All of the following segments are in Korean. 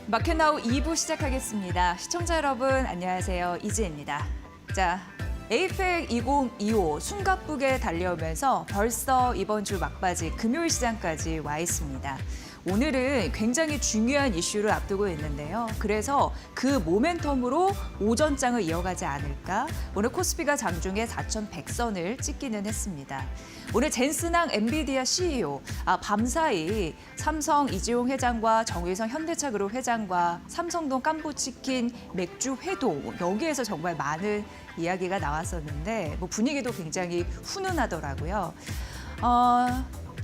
마켓나우 2부 시작하겠습니다. 시청자 여러분 안녕하세요. 이지혜입니다. 자, 에이펙 2025 숨가쁘게 달려오면서 벌써 이번 주 막바지 금요일 시장까지 와 있습니다. 오늘은 굉장히 중요한 이슈를 앞두고 있는데요. 그래서 그 모멘텀으로 오전장을 이어가지 않을까? 오늘 코스피가 장중에 4,100선을 찍기는 했습니다. 오늘 젠슨항 엔비디아 CEO, 밤사이 삼성 이재용 회장과 정의성 현대차그룹 회장과 삼성동 깐부치킨 맥주 회동, 여기에서 정말 많은 이야기가 나왔었는데 분위기도 굉장히 훈훈하더라고요.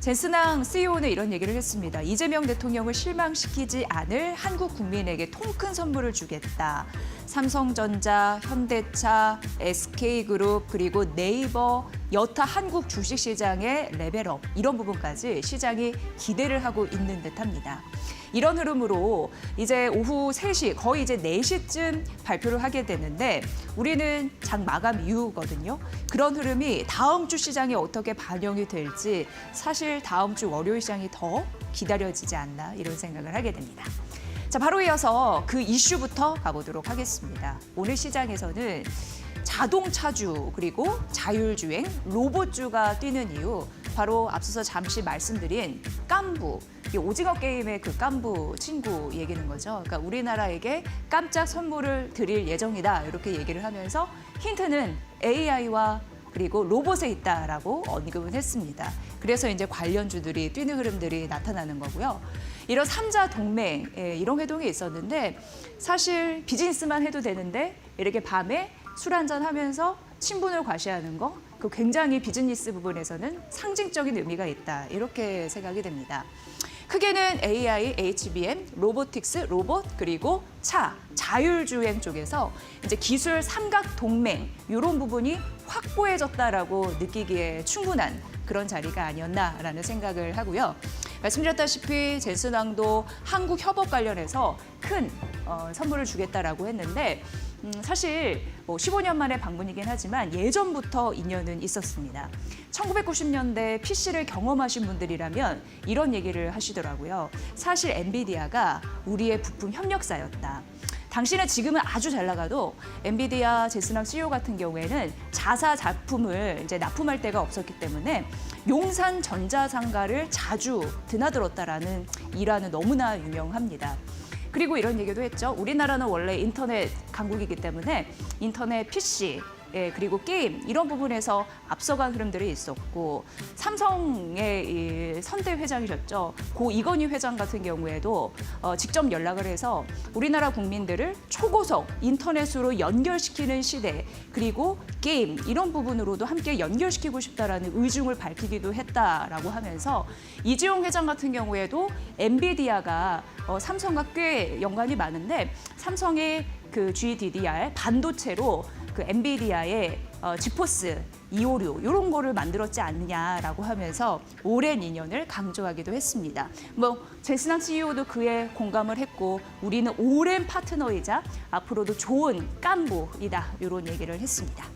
젠슨항 CEO는 이런 얘기를 했습니다. 이재명 대통령을 실망시키지 않을 한국 국민에게 통 큰 선물을 주겠다. 삼성전자, 현대차, SK그룹, 그리고 네이버, 여타 한국 주식시장의 레벨업, 이런 부분까지 시장이 기대를 하고 있는 듯합니다. 이런 흐름으로 이제 오후 3시, 거의 이제 4시쯤 발표를 하게 되는데 우리는 장 마감 이후거든요. 그런 흐름이 다음 주 시장에 어떻게 반영이 될지 사실 다음 주 월요일 시장이 더 기다려지지 않나 이런 생각을 하게 됩니다. 자, 바로 이어서 그 이슈부터 가보도록 하겠습니다. 오늘 시장에서는 자동차주 그리고 자율주행, 로봇주가 뛰는 이유, 바로 앞서서 잠시 말씀드린 깐부, 오징어 게임의 그 깐부 친구 얘기는 거죠. 그러니까 우리나라에게 깜짝 선물을 드릴 예정이다 이렇게 얘기를 하면서 힌트는 AI와 그리고 로봇에 있다라고 언급은 했습니다. 그래서 이제 관련주들이 뛰는 흐름들이 나타나는 거고요. 이런 3자 동맹, 이런 회동이 있었는데 사실 비즈니스만 해도 되는데 이렇게 밤에 술 한잔 하면서 친분을 과시하는 거, 그 굉장히 비즈니스 부분에서는 상징적인 의미가 있다. 이렇게 생각이 됩니다. 크게는 AI, HBM, 로보틱스, 로봇, 그리고 차, 자율주행 쪽에서 이제 기술 삼각 동맹, 이런 부분이 확고해졌다라고 느끼기에 충분한 그런 자리가 아니었나라는 생각을 하고요. 말씀드렸다시피 젠슨항도 한국 협업 관련해서 큰 선물을 주겠다라고 했는데 사실 15년 만에 방문이긴 하지만 예전부터 인연은 있었습니다. 1990년대 PC를 경험하신 분들이라면 이런 얘기를 하시더라고요. 사실 엔비디아가 우리의 부품 협력사였다. 당시는 지금은 아주 잘 나가도 엔비디아 젠슨항 CEO 같은 경우에는 자사 작품을 이제 납품할 데가 없었기 때문에 용산 전자상가를 자주 드나들었다라는 일화는 너무나 유명합니다. 그리고 이런 얘기도 했죠. 우리나라는 원래 인터넷 강국이기 때문에 인터넷 PC, 그리고 게임 이런 부분에서 앞서간 흐름들이 있었고 삼성의 이 선대 회장이셨죠. 고 이건희 회장 같은 경우에도 직접 연락을 해서 우리나라 국민들을 초고속 인터넷으로 연결시키는 시대 그리고 게임 이런 부분으로도 함께 연결시키고 싶다라는 의중을 밝히기도 했다라고 하면서 이재용 회장 같은 경우에도 엔비디아가 삼성과 꽤 연관이 많은데 삼성의 그 GDDR 반도체로 그 엔비디아의 지포스 256 이런 거를 만들었지 않느냐라고 하면서 오랜 인연을 강조하기도 했습니다. 젠슨항 CEO도 그에 공감을 했고 우리는 오랜 파트너이자 앞으로도 좋은 깐부이다 이런 얘기를 했습니다.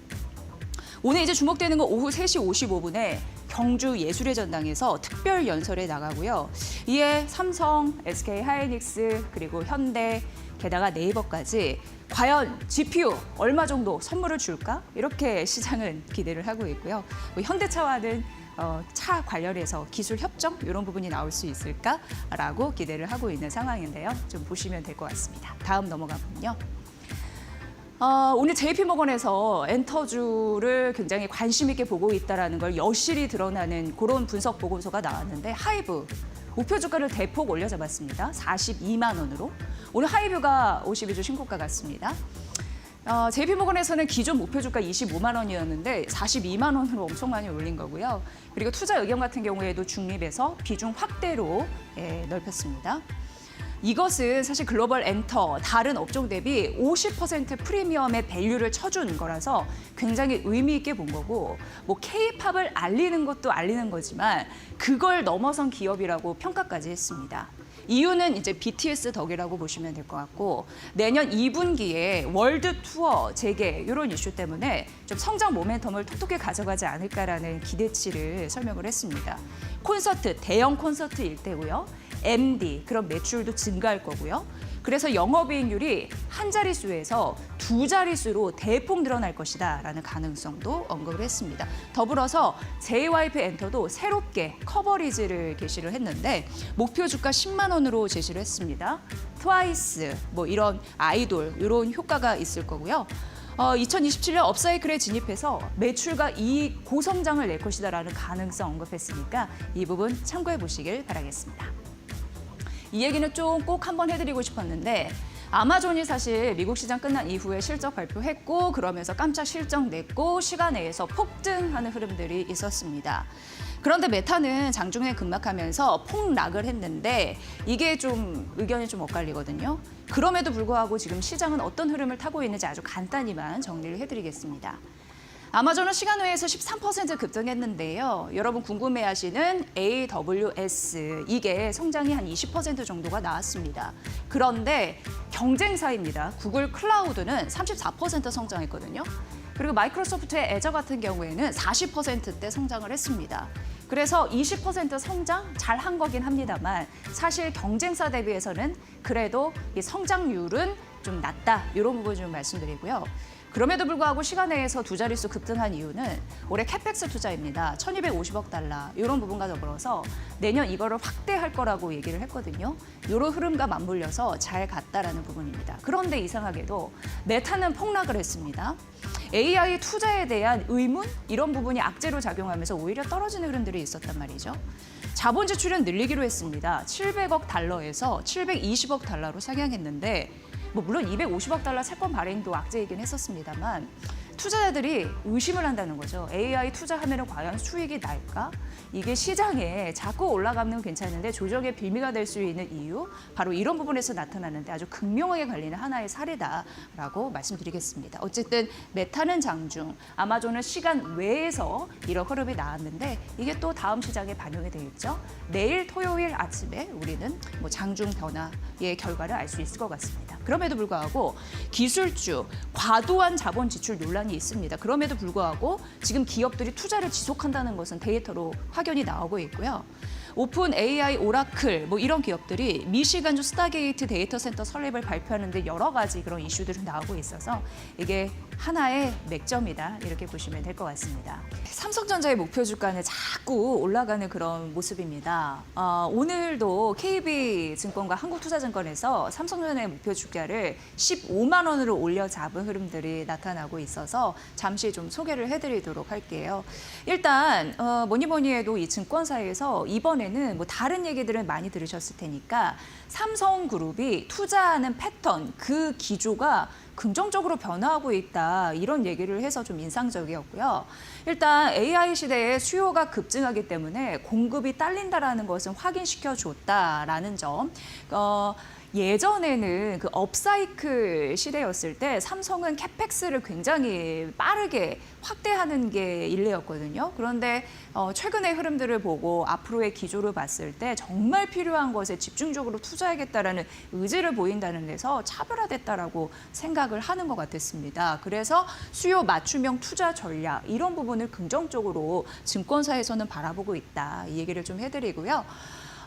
오늘 이제 주목되는 건 오후 3시 55분에 경주 예술의 전당에서 특별 연설에 나가고요. 이에 삼성, SK 하이닉스 그리고 현대 게다가 네이버까지 과연 GPU 얼마 정도 선물을 줄까? 이렇게 시장은 기대를 하고 있고요. 현대차와는 차 관련해서 기술 협정 이런 부분이 나올 수 있을까라고 기대를 하고 있는 상황인데요. 좀 보시면 될 것 같습니다. 다음 넘어가 보면요. 오늘 JP모건에서 엔터주를 굉장히 관심 있게 보고 있다는 걸 여실히 드러나는 그런 분석 보고서가 나왔는데 하이브 목표 주가를 대폭 올려잡았습니다. 42만 원으로. 오늘 하이브가 52주 신고가 같습니다. JP모건에서는 기존 목표 주가 25만 원이었는데 42만 원으로 엄청 많이 올린 거고요. 그리고 투자 의견 같은 경우에도 중립해서 비중 확대로 넓혔습니다. 이것은 사실 글로벌 엔터, 다른 업종 대비 50% 프리미엄의 밸류를 쳐준 거라서 굉장히 의미 있게 본 거고 K-팝을 알리는 것도 알리는 거지만 그걸 넘어선 기업이라고 평가까지 했습니다. 이유는 이제 BTS 덕이라고 보시면 될 것 같고 내년 2분기에 월드 투어 재개 이런 이슈 때문에 좀 성장 모멘텀을 톡톡히 가져가지 않을까라는 기대치를 설명을 했습니다. 콘서트, 대형 콘서트일 때고요. MD, 그런 매출도 증가할 거고요. 그래서 영업이익률이 한 자릿수에서 두 자릿수로 대폭 늘어날 것이다라는 가능성도 언급을 했습니다. 더불어서 JYP 엔터도 새롭게 커버리지를 게시를 했는데 목표 주가 10만 원으로 제시를 했습니다. 트와이스, 뭐 이런 아이돌 이런 효과가 있을 거고요. 2027년 업사이클에 진입해서 매출과 이익 고성장을 낼 것이다라는 가능성 언급했으니까 이 부분 참고해 보시길 바라겠습니다. 이 얘기는 좀 꼭 한번 해드리고 싶었는데 아마존이 사실 미국 시장 끝난 이후에 실적 발표했고 그러면서 깜짝 실적 냈고 시간 내에서 폭등하는 흐름들이 있었습니다. 그런데 메타는 장중에 급락하면서 폭락을 했는데 이게 좀 의견이 좀 엇갈리거든요. 그럼에도 불구하고 지금 시장은 어떤 흐름을 타고 있는지 아주 간단히만 정리를 해드리겠습니다. 아마존은 시간 외에서 13% 급등했는데요. 여러분 궁금해하시는 AWS 이게 성장이 한 20% 정도가 나왔습니다. 그런데 경쟁사입니다. 구글 클라우드는 34% 성장했거든요. 그리고 마이크로소프트의 애저 같은 경우에는 40%대 성장을 했습니다. 그래서 20% 성장 잘한 거긴 합니다만 사실 경쟁사 대비해서는 그래도 이 성장률은 좀 낮다 이런 부분 좀 말씀드리고요. 그럼에도 불구하고 시간 내에서 두 자릿수 급등한 이유는 올해 캐펙스 투자입니다. 1,250억 달러 이런 부분과 더불어서 내년 이거를 확대할 거라고 얘기를 했거든요. 이런 흐름과 맞물려서 잘 갔다라는 부분입니다. 그런데 이상하게도 메타는 폭락을 했습니다. AI 투자에 대한 의문 이런 부분이 악재로 작용하면서 오히려 떨어지는 흐름들이 있었단 말이죠. 자본 지출은 늘리기로 했습니다. 700억 달러에서 720억 달러로 상향했는데 물론 250억 달러 채권 발행도 악재이긴 했었습니다만 투자자들이 의심을 한다는 거죠. AI 투자하면 과연 수익이 날까? 이게 시장에 자꾸 올라가면 괜찮은데 조정의 빌미가 될 수 있는 이유 바로 이런 부분에서 나타나는데 아주 극명하게 걸리는 하나의 사례다라고 말씀드리겠습니다. 어쨌든 메타는 장중, 아마존은 시간 외에서 이런 흐름이 나왔는데 이게 또 다음 시장에 반영이 되겠죠. 내일 토요일 아침에 우리는 장중 변화의 결과를 알 수 있을 것 같습니다. 그럼에도 불구하고 기술주, 과도한 자본 지출 논란이 있습니다. 그럼에도 불구하고 지금 기업들이 투자를 지속한다는 것은 데이터로 확연히 나오고 있고요. 오픈 AI, 오라클 이런 기업들이 미시간주 스타게이트 데이터 센터 설립을 발표하는데 여러 가지 그런 이슈들이 나오고 있어서 이게 하나의 맥점이다 이렇게 보시면 될 것 같습니다. 삼성전자의 목표 주가는 자꾸 올라가는 그런 모습입니다. 오늘도 KB증권과 한국투자증권에서 삼성전자의 목표 주가를 15만 원으로 올려 잡은 흐름들이 나타나고 있어서 잠시 좀 소개를 해드리도록 할게요. 일단 뭐니 해도 이 증권사에서 이번에는 다른 얘기들은 많이 들으셨을 테니까 삼성그룹이 투자하는 패턴, 그 기조가 긍정적으로 변화하고 있다 이런 얘기를 해서 좀 인상적이었고요. 일단 AI 시대에 수요가 급증하기 때문에 공급이 딸린다라는 것은 확인시켜 줬다라는 점. 예전에는 그 업사이클 시대였을 때 삼성은 캐펙스를 굉장히 빠르게 확대하는 게 일례였거든요. 그런데 최근의 흐름들을 보고 앞으로의 기조를 봤을 때 정말 필요한 것에 집중적으로 투자하겠다라는 의지를 보인다는 데서 차별화됐다라고 생각을 하는 것 같았습니다. 그래서 수요 맞춤형 투자 전략 이런 부분을 긍정적으로 증권사에서는 바라보고 있다. 이 얘기를 좀 해드리고요.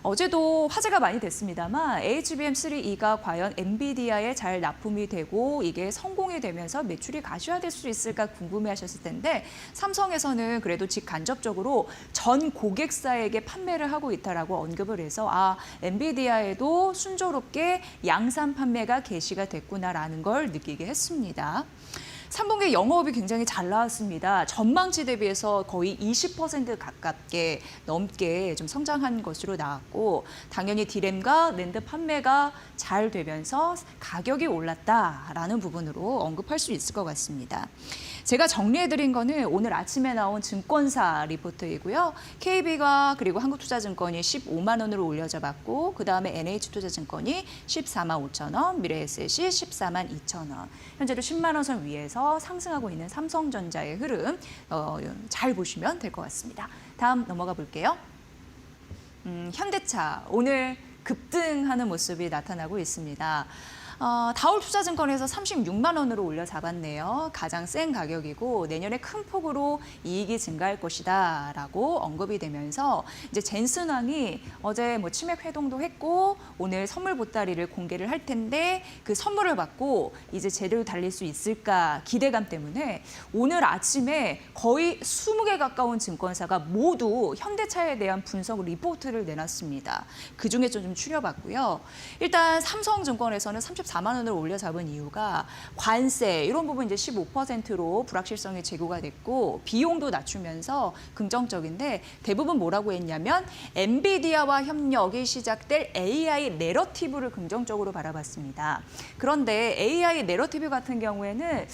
어제도 화제가 많이 됐습니다만 HBM3E가 과연 엔비디아에 잘 납품이 되고 이게 성공이 되면서 매출이 가시화될 수 있을까 궁금해하셨을 텐데 삼성에서는 그래도 직간접적으로 전 고객사에게 판매를 하고 있다라고 언급을 해서 엔비디아에도 순조롭게 양산 판매가 개시가 됐구나라는 걸 느끼게 했습니다. 3분기 영업이 굉장히 잘 나왔습니다. 전망치 대비해서 거의 20% 가깝게 넘게 좀 성장한 것으로 나왔고 당연히 디램과 낸드 판매가 잘 되면서 가격이 올랐다라는 부분으로 언급할 수 있을 것 같습니다. 제가 정리해드린 거는 오늘 아침에 나온 증권사 리포트이고요. KB가 그리고 한국투자증권이 15만 원으로 올려잡았고 그다음에 NH투자증권이 14만 5천 원, 미래에셋이 14만 2천 원. 현재로 10만 원 선 위에서 상승하고 있는 삼성전자의 흐름 잘 보시면 될 것 같습니다. 다음 넘어가 볼게요. 현대차 오늘 급등하는 모습이 나타나고 있습니다. 다올투자증권에서 36만 원으로 올려 잡았네요. 가장 센 가격이고 내년에 큰 폭으로 이익이 증가할 것이다라고 언급이 되면서 이제 젠슨왕이 어제 뭐 치맥 회동도 했고 오늘 선물 보따리를 공개를 할 텐데 그 선물을 받고 이제 제대로 달릴 수 있을까 기대감 때문에 오늘 아침에 거의 20개 가까운 증권사가 모두 현대차에 대한 분석 리포트를 내놨습니다. 그중에 좀 추려봤고요. 일단 삼성증권에서는 34만 원을 올려 잡은 이유가 관세 이런 부분 이제 15%로 불확실성이 제고가 됐고 비용도 낮추면서 긍정적인데 대부분 뭐라고 했냐면 엔비디아와 협력이 시작될 AI 내러티브를 긍정적으로 바라봤습니다. 그런데 AI 내러티브 같은 경우에는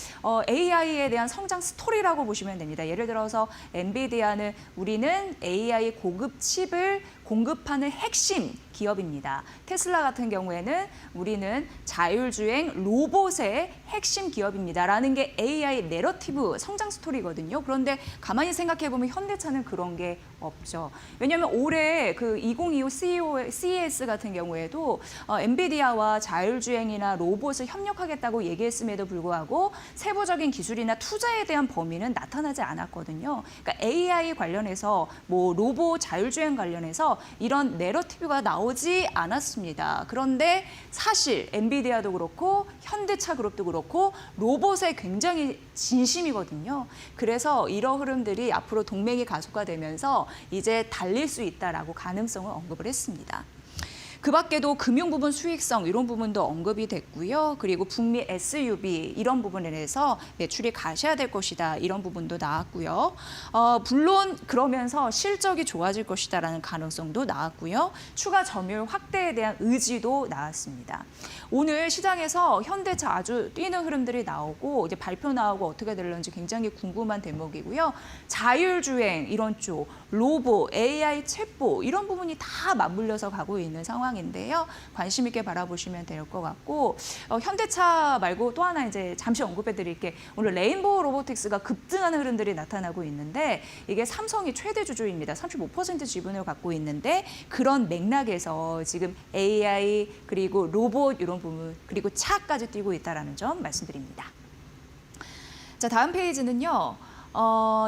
AI에 대한 성장 스토리라고 보시면 됩니다. 예를 들어서 엔비디아는 우리는 AI 고급 칩을 공급하는 핵심 기업입니다. 테슬라 같은 경우에는 우리는 자율주행 로봇의 핵심 기업입니다라는 게 AI 내러티브 성장 스토리거든요. 그런데 가만히 생각해보면 현대차는 그런 게 없죠. 왜냐하면 올해 그 2025 CES 같은 경우에도 엔비디아와 자율주행이나 로봇을 협력하겠다고 얘기했음에도 불구하고 세부적인 기술이나 투자에 대한 범위는 나타나지 않았거든요. 그러니까 AI 관련해서 뭐 로봇 자율주행 관련해서 이런 내러티브가 나오지 않았습니다. 그런데 사실 엔비디아도 그렇고 현대차 그룹도 그렇고 로봇에 굉장히 진심이거든요. 그래서 이런 흐름들이 앞으로 동맹이 가속화되면서 이제 달릴 수 있다라고 가능성을 언급을 했습니다. 그 밖에도 금융 부분 수익성 이런 부분도 언급이 됐고요. 그리고 북미 SUV 이런 부분에 대해서 매출이 가셔야될 것이다. 이런 부분도 나왔고요. 물론 그러면서 실적이 좋아질 것이다라는 가능성도 나왔고요. 추가 점유율 확대에 대한 의지도 나왔습니다. 오늘 시장에서 현대차 아주 뛰는 흐름들이 나오고 이제 발표 나오고 어떻게 될런지 굉장히 궁금한 대목이고요. 자율주행 이런 쪽, 로봇, AI 챗봇 이런 부분이 다 맞물려서 가고 있는 상황인데요. 관심 있게 바라보시면 될 것 같고 현대차 말고 또 하나 이제 잠시 언급해 드릴게 오늘 레인보우 로보틱스가 급등하는 흐름들이 나타나고 있는데 이게 삼성이 최대 주주입니다. 35% 지분을 갖고 있는데 그런 맥락에서 지금 AI 그리고 로봇 이런 부분 그리고 차까지 뛰고 있다는 점 말씀드립니다. 자, 다음 페이지는요.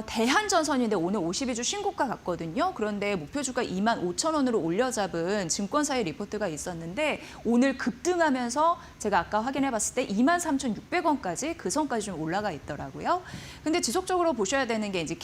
대한전선인데 오늘 52주 신고가 갔거든요. 그런데 목표주가 25,000원으로 올려잡은 증권사의 리포트가 있었는데 오늘 급등하면서 제가 아까 확인해 봤을 때 23,600원까지 그 선까지 좀 올라가 있더라고요. 근데 지속적으로 보셔야 되는 게 이제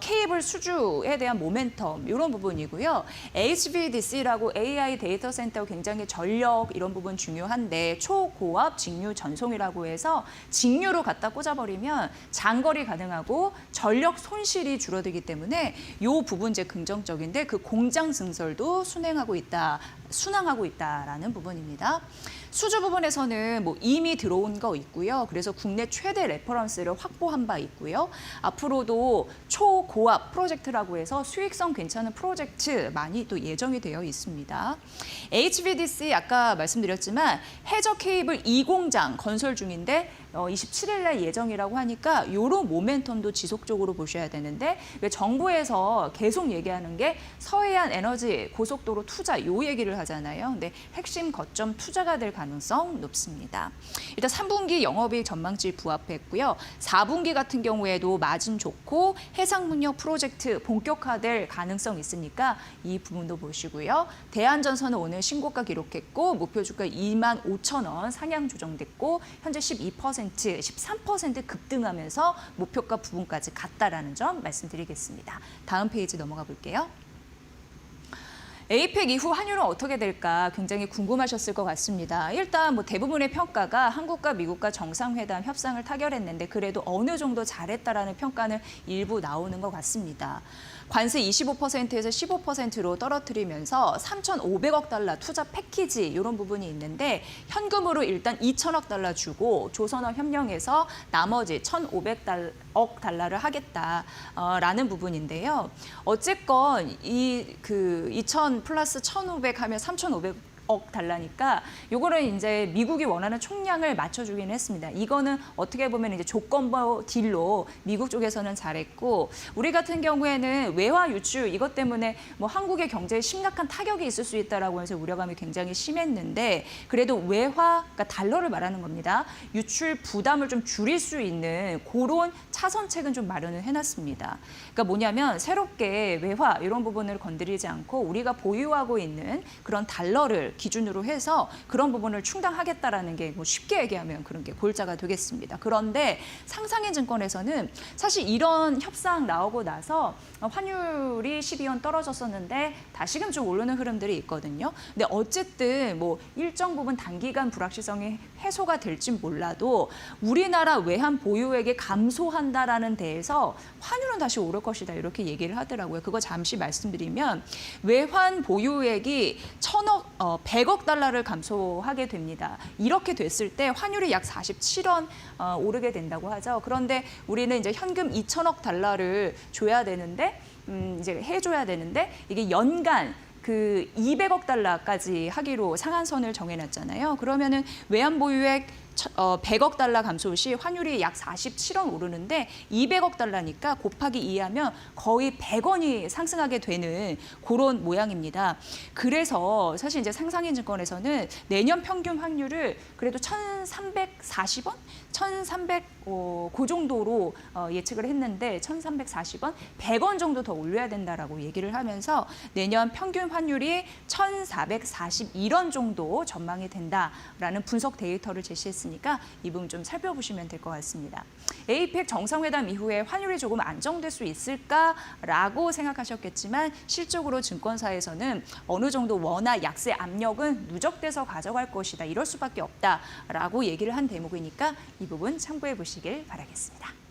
케이블 수주에 대한 모멘텀 이런 부분이고요. HVDC라고 AI 데이터 센터 굉장히 전력 이런 부분 중요한데 초고압 직류 전송이라고 해서 직류로 갖다 꽂아버리면 장거리 가능하고 전력 손실이 줄어들기 때문에 이 부분 이제 긍정적인데 그 공장 증설도 순항하고 있다라는 부분입니다. 수주 부분에서는 뭐 이미 들어온 거 있고요. 그래서 국내 최대 레퍼런스를 확보한 바 있고요. 앞으로도 초고압 프로젝트라고 해서 수익성 괜찮은 프로젝트 많이 또 예정이 되어 있습니다. HVDC 아까 말씀드렸지만 해저 케이블 2공장 건설 중인데 27일 날 예정이라고 하니까 이런 모멘텀도 지속적으로 보셔야 되는데 정부에서 계속 얘기하는 게 서해안 에너지 고속도로 투자 요 얘기를 하잖아요. 근데 핵심 거점 투자가 될 가능성 높습니다. 일단 3분기 영업이익 전망치 부합했고요. 4분기 같은 경우에도 마진 좋고 해상문역 프로젝트 본격화될 가능성 있으니까 이 부분도 보시고요. 대한전선은 오늘 신고가 기록했고 목표 주가 25,000원 상향 조정됐고 현재 13% 급등하면서 목표가 부분까지 갔다라는 점 말씀드리겠습니다. 다음 페이지 넘어가 볼게요. 에이펙 이후 환율은 어떻게 될까 굉장히 궁금하셨을 것 같습니다. 일단 뭐 대부분의 평가가 한국과 미국과 정상회담 협상을 타결했는데 그래도 어느 정도 잘했다라는 평가는 일부 나오는 것 같습니다. 관세 25%에서 15%로 떨어뜨리면서 3,500억 달러 투자 패키지 이런 부분이 있는데 현금으로 일단 2,000억 달러 주고 조선업 협력해서 나머지 1,500억 달러를 하겠다라는 부분인데요. 어쨌건 이 2,000 플러스 1,500 하면 3,500 억 달러니까 요거는 이제 미국이 원하는 총량을 맞춰주긴 했습니다. 이거는 어떻게 보면 이제 조건부 딜로 미국 쪽에서는 잘했고 우리 같은 경우에는 외화 유출 이것 때문에 뭐 한국의 경제에 심각한 타격이 있을 수 있다라고 해서 우려감이 굉장히 심했는데 그래도 외화, 그러니까 달러를 말하는 겁니다. 유출 부담을 좀 줄일 수 있는 그런 차선책은 좀 마련을 해놨습니다. 그러니까 뭐냐면 새롭게 외화 이런 부분을 건드리지 않고 우리가 보유하고 있는 그런 달러를 기준으로 해서 그런 부분을 충당하겠다라는 게 뭐 쉽게 얘기하면 그런 게 골자가 되겠습니다. 그런데 상상인 증권에서는 사실 이런 협상 나오고 나서 환율이 12원 떨어졌었는데 다시금 좀 오르는 흐름들이 있거든요. 근데 어쨌든 뭐 일정 부분 단기간 불확실성이 해소가 될진 몰라도 우리나라 외환 보유액이 감소한다라는 데에서 환율은 다시 오를 것이다 이렇게 얘기를 하더라고요. 그거 잠시 말씀드리면 외환 보유액이 100억 달러를 감소하게 됩니다. 이렇게 됐을 때 환율이 약 47원 오르게 된다고 하죠. 그런데 우리는 이제 현금 2천억 달러를 줘야 되는데 이제 해줘야 되는데 이게 연간 그 200억 달러까지 하기로 상한선을 정해놨잖아요. 그러면은 외환 보유액 100억 달러 감소 시 환율이 약 47원 오르는데 200억 달러니까 곱하기 2하면 거의 100원이 상승하게 되는 그런 모양입니다. 그래서 사실 이제 상상인 증권에서는 내년 평균 환율을 그래도 1,340원? 1,300, 그 정도로 예측을 했는데 1,340원? 100원 정도 더 올려야 된다라고 얘기를 하면서 내년 평균 환율이 1,441원 정도 전망이 된다라는 분석 데이터를 제시했으니까 이 부분 좀 살펴보시면 될 것 같습니다. APEC 정상회담 이후에 환율이 조금 안정될 수 있을까라고 생각하셨겠지만 실적으로 증권사에서는 어느 정도 원화 약세 압력은 누적돼서 가져갈 것이다. 이럴 수밖에 없다라고 얘기를 한 대목이니까 이 부분 참고해 보시길 바라겠습니다.